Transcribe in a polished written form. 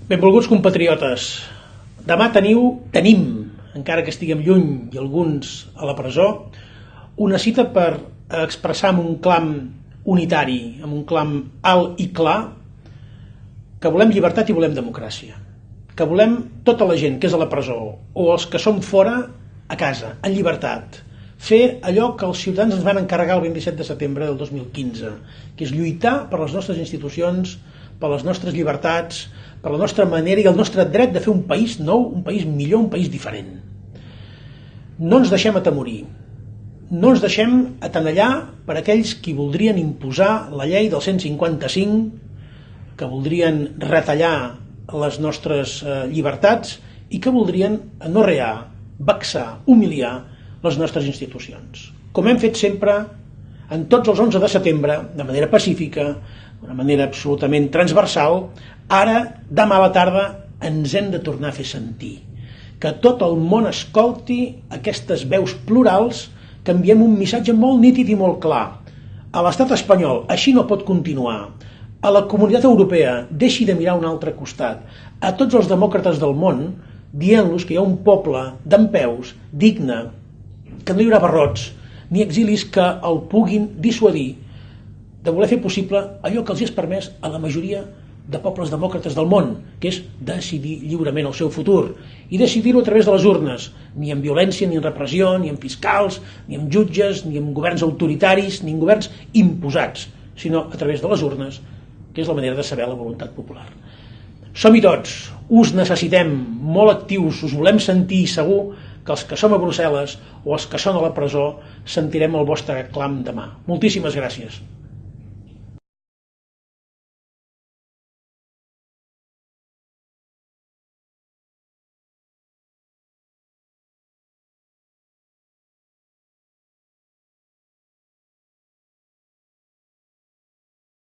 Benvolguts compatriotes, demà tenim, encara que estiguem lluny i alguns a la presó, una cita per expressar amb un clam unitari, amb un clam alt i clar, que volem llibertat i volem democràcia, que volem tota la gent que és a la presó o els que som fora a casa, en llibertat, fer allò que els ciutadans ens van encarregar el 27 de setembre del 2015, que és lluitar per les nostres institucions, per les nostres llibertats, per la nostra manera i el nostre dret de fer un país nou, un país millor, un país diferent. No ens deixem atemorir, no ens deixem atenallar per aquells qui voldrien imposar la llei del 155, que voldrien retallar les nostres llibertats i que voldrien anorrear, vexar, humiliar les nostres institucions. Com hem fet sempre en tots els 11 de setembre, de manera pacífica, d'una manera absolutament transversal, ara, demà a la tarda, ens hem de tornar a fer sentir. Que tot el món escolti aquestes veus plurals que enviem un missatge molt nítid i molt clar. A l'estat espanyol, així no pot continuar. A la comunitat europea, deixi de mirar a un altre costat. A tots els demòcrates del món, dient-los que hi ha un poble dempeus, digne, que no hi haurà barrots ni exilis que el puguin dissuadir de voler fer possible allò que els és permès a la majoria de pobles demòcrates del món, que és decidir lliurement el seu futur, i decidir-ho a través de les urnes, ni amb violència, ni amb repressió, ni amb fiscals, ni amb jutges, ni amb governs autoritaris, ni amb governs imposats, sinó a través de les urnes, que és la manera de saber la voluntat popular. Som-hi tots, us necessitem molt actius, us volem sentir, segur que els que som a Brussel·les o els que són a la presó sentirem el vostre clam demà. Moltíssimes gràcies.